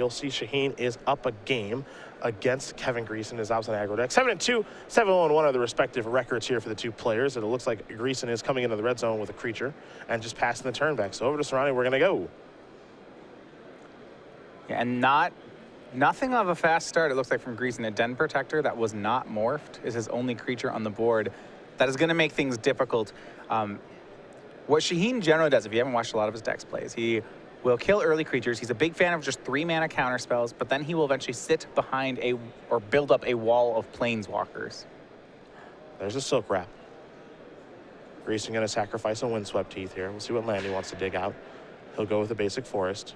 you'll see Shaheen is up a game against Kevin Greeson, his opposite aggro deck. 7-2, 7-1 are the respective records here for the two players. And it looks like Greeson is coming into the red zone with a creature and just passing the turn back. So over to Soorani, we're going to go. Yeah, and nothing of a fast start, it looks like, from Greeson. A Den Protector that was not morphed is his only creature on the board. That is going to make things difficult. What Shaheen generally does, if you haven't watched a lot of his decks plays, he will kill early creatures. He's a big fan of just 3-mana counter spells, but then he will eventually sit behind or build up a wall of planeswalkers. There's a Silk Wrap. Greeson going to sacrifice a Windswept Teeth here. We'll see what land he wants to dig out. He'll go with a basic forest.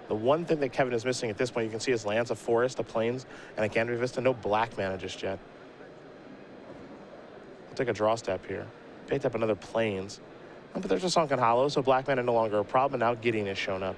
The one thing that Kevin is missing at this point, you can see his lands, a forest, a plains, and a Canopy Vista. No black mana just yet. I'll take a draw step here. Picked up another plains. But there's a Sunken Hollow, so black mana no longer a problem. And now Gideon has shown up.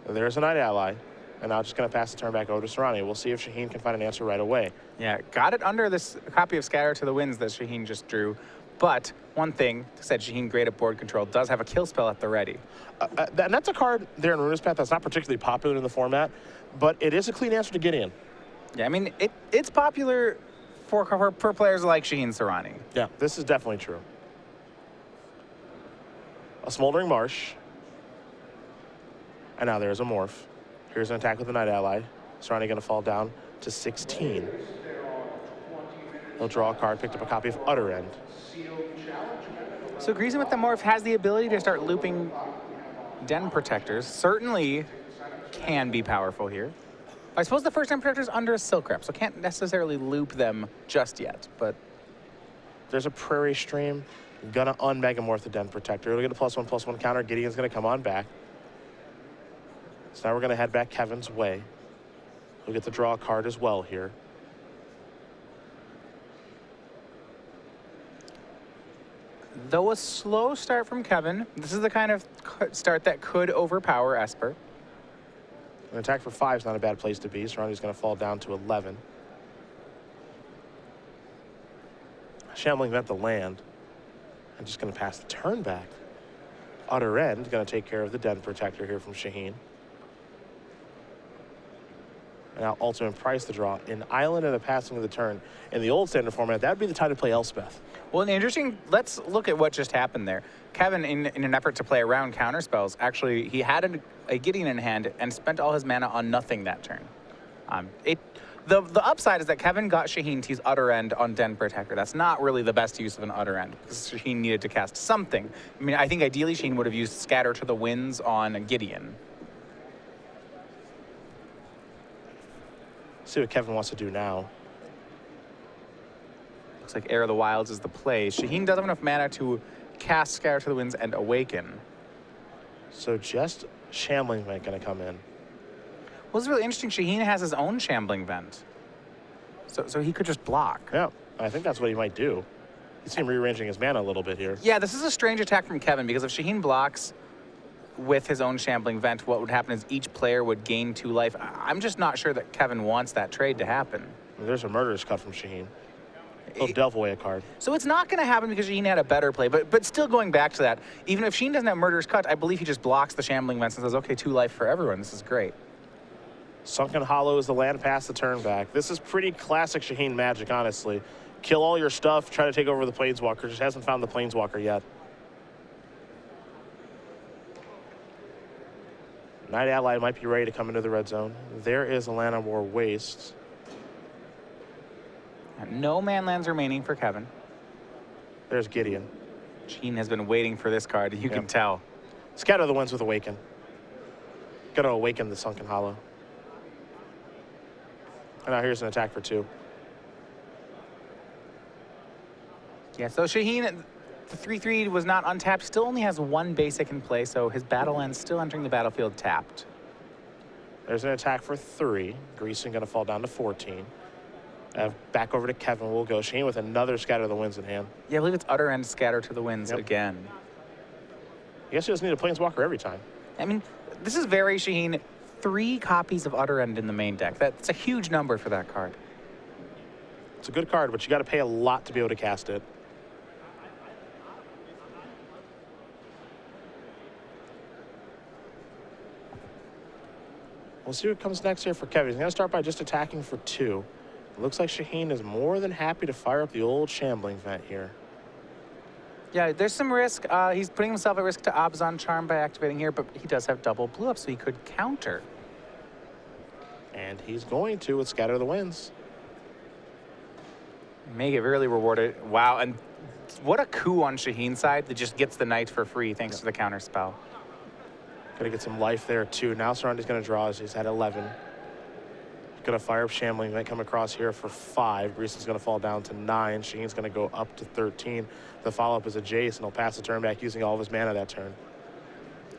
There's a Night Ally. And now just going to pass the turn back over to Soorani. We'll see if Shaheen can find an answer right away. Yeah, got it under this copy of Scatter to the Winds that Shaheen just drew. But one thing, said Shaheen, great at board control, does have a kill spell at the ready. And that's a card there in Ruinous Path that's not particularly popular in the format, but it is a clean answer to Gideon. Yeah, I mean, it's popular for players like Shaheen Soorani. Yeah, this is definitely true. A Smoldering Marsh. And now there's a Morph. Here's an attack with the Night Ally. Soorani going to fall down to 16. He'll draw a card, picked up a copy of Utter End. So Greeson with the Morph has the ability to start looping Den Protectors. Certainly can be powerful here. I suppose the first Den Protector is under a Silk Wrap, so can't necessarily loop them just yet, but... There's a Prairie Stream. Gonna un-Megamorph the Den Protector. It'll get a +1/+1 counter. Gideon's gonna come on back. So now we're gonna head back Kevin's way. We'll get to draw a card as well here. Though a slow start from Kevin, this is the kind of start that could overpower Esper. An attack for 5 is not a bad place to be. Soorani's going to fall down to 11. Shambling Vent the land. I'm just going to pass the turn back. Utter End going to take care of the Den Protector here from Shaheen. And now Ultimate Price to draw. In Island and a passing of the turn. In the old standard format, that would be the time to play Elspeth. Well, interesting, let's look at what just happened there. Kevin, in an effort to play around counterspells, actually, he had a Gideon in hand and spent all his mana on nothing that turn. The upside is that Kevin got Shaheen to use Utter End on Den Protector. That's not really the best use of an Utter End, because Shaheen needed to cast something. I mean, I think ideally Shaheen would have used Scatter to the Winds on Gideon. See what Kevin wants to do now. Looks like Heir of the Wilds is the play. Shaheen doesn't have enough mana to cast Scatter to the Winds and Awaken. So just Shambling Vent going to come in. Well, it's really interesting. Shaheen has his own Shambling Vent. So he could just block. Yeah, I think that's what he might do. You see him rearranging his mana a little bit here. Yeah, this is a strange attack from Kevin, because if Shaheen blocks with his own Shambling Vent, what would happen is each player would gain 2 life. I'm just not sure that Kevin wants that trade to happen. There's a Murderous Cut from Shaheen. He'll delve away a card. So it's not going to happen because Shaheen had a better play. But still going back to that, even if Shaheen doesn't have Murderous Cut, I believe he just blocks the Shambling Vents and says, okay, 2 life for everyone. This is great. Sunken Hollow is the land past the turn back. This is pretty classic Shaheen magic, honestly. Kill all your stuff, try to take over the Planeswalker. Just hasn't found the Planeswalker yet. Night Ally might be ready to come into the red zone. There is a Land on War Waste. No man lands remaining for Kevin. There's Gideon. Shaheen has been waiting for this card, you can tell. Scatter the Winds with Awaken. Gotta awaken the Sunken Hollow. And now here's an attack for 2. Yeah, so Shaheen, the 3/3 was not untapped, still only has 1 basic in play, so his battle ends still entering the battlefield tapped. There's an attack for 3. Greeson gonna fall down to 14. Back over to Kevin. We'll go. Shaheen with another Scatter the Winds in hand. Yeah, I believe it's Utter End Scatter to the Winds again. I guess he doesn't need a Planeswalker every time. I mean, this is very Shaheen. 3 copies of Utter End in the main deck. That's a huge number for that card. It's a good card, but you got to pay a lot to be able to cast it. We'll see what comes next here for Kevin. He's going to start by just attacking for 2. It looks like Shaheen is more than happy to fire up the old Shambling Vent here. Yeah, there's some risk. He's putting himself at risk to Abzan Charm by activating here, but he does have double blue up, so he could counter. And he's going to with Scatter the Winds. May get really rewarded. Wow, and what a coup on Shaheen's side that just gets the knight for free thanks to the counter spell. Gonna get some life there too. Now Soorani's gonna draw as he's at 11. Gonna fire up Shambling Vent, come across here for 5. Greeson's gonna fall down to 9. Shaheen's gonna go up to 13. The follow-up is a Jace, and he'll pass the turn back using all of his mana that turn.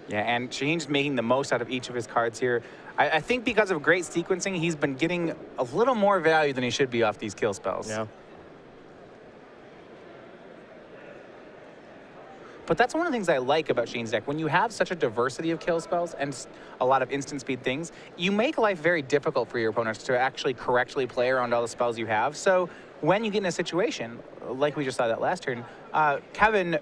Yeah, and Shaheen's making the most out of each of his cards here. I think because of great sequencing, he's been getting a little more value than he should be off these kill spells. Yeah. But that's one of the things I like about Shaheen's deck. When you have such a diversity of kill spells and a lot of instant speed things, you make life very difficult for your opponents to actually correctly play around all the spells you have. So when you get in a situation, like we just saw that last turn, Kevin,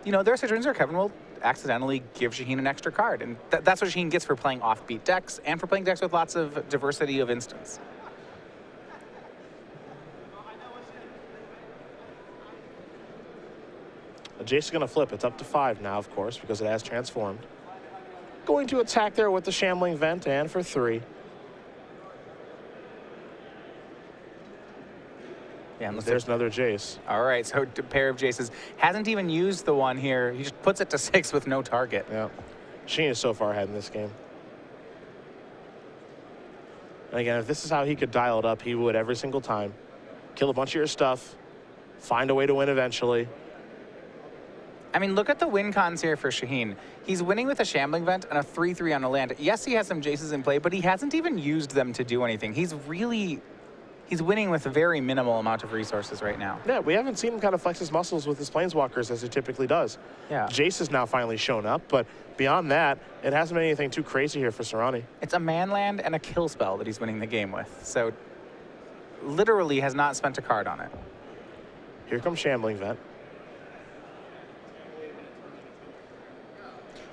you know, there are situations where Kevin will accidentally give Shaheen an extra card. And that's what Shaheen gets for playing offbeat decks and for playing decks with lots of diversity of instants. Jace is going to flip. It's up to 5 now, of course, because it has transformed. Going to attack there with the Shambling Vent, and for 3. Yeah, and there's another Jace. All right, so a pair of Jaces. Hasn't even used the one here. He just puts it to 6 with no target. Yeah. Shaheen is so far ahead in this game. And again, if this is how he could dial it up, he would every single time. Kill a bunch of your stuff, find a way to win eventually. I mean, look at the win cons here for Shaheen. He's winning with a Shambling Vent and a 3/3 on a land. Yes, he has some Jaces in play, but he hasn't even used them to do anything. He's winning with a very minimal amount of resources right now. Yeah, we haven't seen him kind of flex his muscles with his Planeswalkers as he typically does. Yeah. Jace has now finally shown up, but beyond that, it hasn't been anything too crazy here for Soorani. It's a man land and a kill spell that he's winning the game with. So literally has not spent a card on it. Here comes Shambling Vent.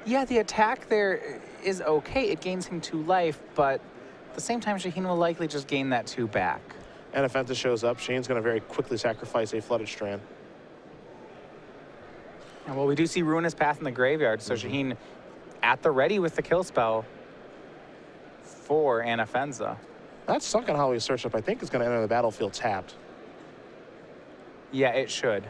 Yeah, the attack there is okay. It gains him 2 life, but at the same time, Shaheen will likely just gain that 2 back. And if Fenta shows up, Shaheen's going to very quickly sacrifice a Flooded Strand. And well, we do see Ruinous Path in the graveyard, so Shaheen at the ready with the kill spell for Anafenza. That Sunken Hollow search up, I think, is going to enter the battlefield tapped. Yeah, it should.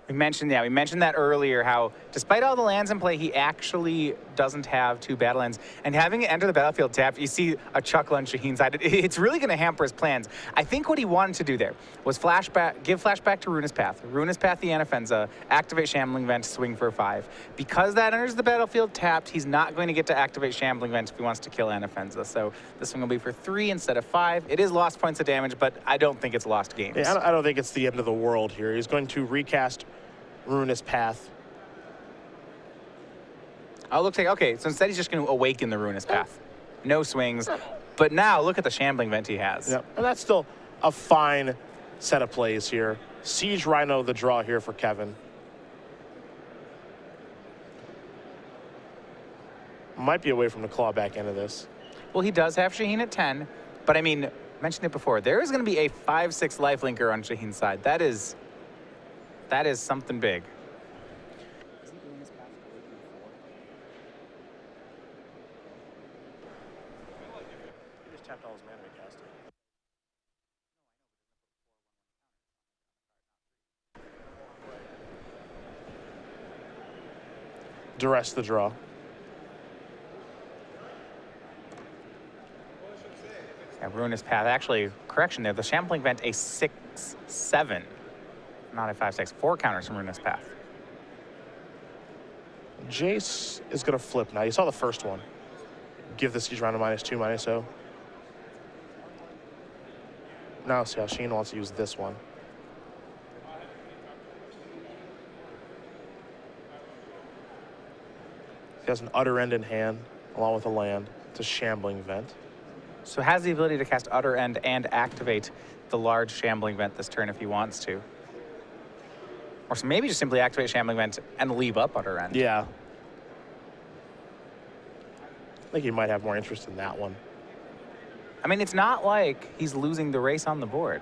We mentioned that earlier, how despite all the lands in play, he actually doesn't have 2 battle lands. And having it enter the battlefield tapped, you see a chuckle on Shaheen's side. It's really going to hamper his plans. I think what he wanted to do there was give flashback to Ruinous Path the Anafenza, activate Shambling Vent, swing for 5. Because that enters the battlefield tapped, he's not going to get to activate Shambling Vent if he wants to kill Anafenza. So this one will be for 3 instead of 5. It is lost points of damage, but I don't think it's lost games. Yeah, I don't think it's the end of the world here. He's going to recast Ruinous Path. Oh, looks like, okay, so instead he's just going to awaken the Ruinous Path. No swings. But now, look at the Shambling Vent he has. Yep, and that's still a fine set of plays here. Siege Rhino the draw here for Kevin. Might be away from the claw back end of this. Well, he does have Shaheen at 10, but I mean, I mentioned it before, there is going to be a 5/6 lifelinker on Shaheen's side. That is something big. He just tapped all his mana to cast it. Duress the draw. Yeah, Ruinous Path. Actually, correction there. The Shambling Vent a 6/7. Not a 5/6. 4 counters from Ruinous Path. Jace is going to flip now. You saw the first one. Give the Siege Rhino -2/-0. Now see how Shaheen wants to use this one. He has an Utter End in hand, along with a land. It's a Shambling Vent. So has the ability to cast Utter End and activate the large Shambling Vent this turn if he wants to. Or so maybe just simply activate Shambling Vent and leave up Utter End. Yeah. I think he might have more interest in that one. I mean, it's not like he's losing the race on the board.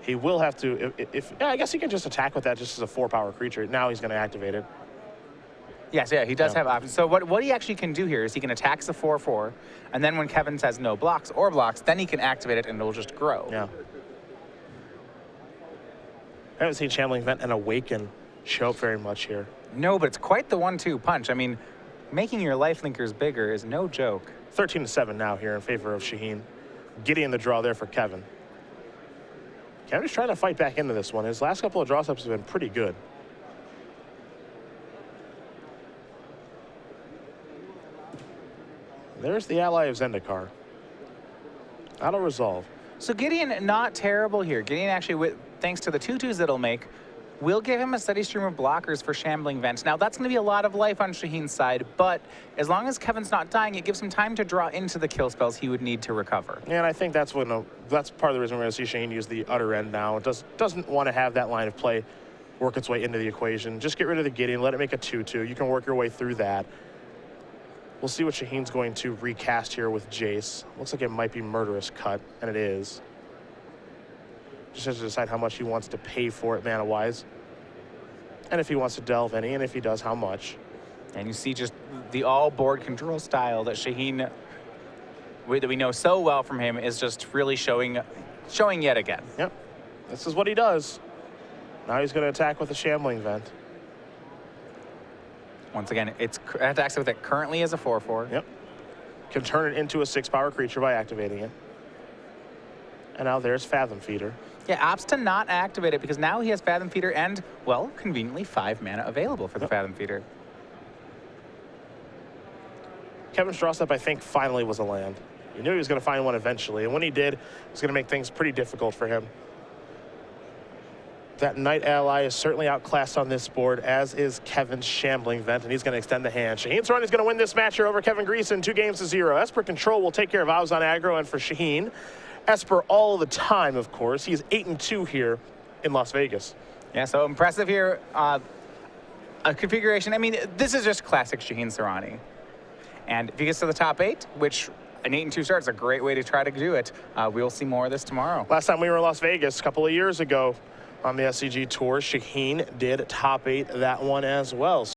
He will have to, yeah, I guess he can just attack with that just as a 4-power creature. Now he's going to activate it. Yes, yeah, he does have options. So what he actually can do here is he can attack the 4/4, and then when Kevin says no blocks or blocks, then he can activate it and it'll just grow. Yeah. I haven't seen Shambling Vent and Awaken show up very much here. No, but it's quite the 1-2 punch. I mean, making your lifelinkers bigger is no joke. 13-7 now here in favor of Shaheen. Getting the draw there for Kevin. Kevin's trying to fight back into this one. His last couple of draw steps have been pretty good. There's the ally of Zendikar. Auto resolve. So Gideon, not terrible here. Gideon actually, thanks to the 2/2s that'll make, will give him a steady stream of blockers for Shambling Vents. Now, that's going to be a lot of life on Shaheen's side, but as long as Kevin's not dying, it gives him time to draw into the kill spells he would need to recover. Yeah, and I think that's that's part of the reason we're going to see Shaheen use the utter end now. It doesn't want to have that line of play work its way into the equation. Just get rid of the Gideon, let it make a 2/2. You can work your way through that. We'll see what Shaheen's going to recast here with Jace. Looks like it might be Murderous Cut, and it is. Just has to decide how much he wants to pay for it mana-wise. And if he wants to delve any, and if he does, how much. And you see just the all-board control style that Shaheen, that we know so well from him, is just really showing yet again. Yep, this is what he does. Now he's going to attack with a Shambling Vent. Once again, it attacks with it currently as a 4/4. Yep. Can turn it into a 6-power creature by activating it. And now there's Fathom Feeder. Yeah, opts to not activate it because now he has Fathom Feeder and, well, conveniently 5 mana available for the Fathom Feeder. Kevin's draw step, I think, finally was a land. He knew he was going to find one eventually, and when he did, it was going to make things pretty difficult for him. That Knight ally is certainly outclassed on this board, as is Kevin's Shambling Vent, and he's going to extend the hand. Shaheen Soorani is going to win this match here over Kevin Greeson, 2-0. Esper Control will take care of Ows on aggro, and for Shaheen, Esper all the time, of course. He's 8-2 here in Las Vegas. Yeah, so impressive here. A configuration, I mean, this is just classic Shaheen Soorani. And if he gets to the top 8, which an 8-2 start is a great way to try to do it, we'll see more of this tomorrow. Last time we were in Las Vegas, a couple of years ago on the SCG Tour, Shaheen did top 8 that one as well.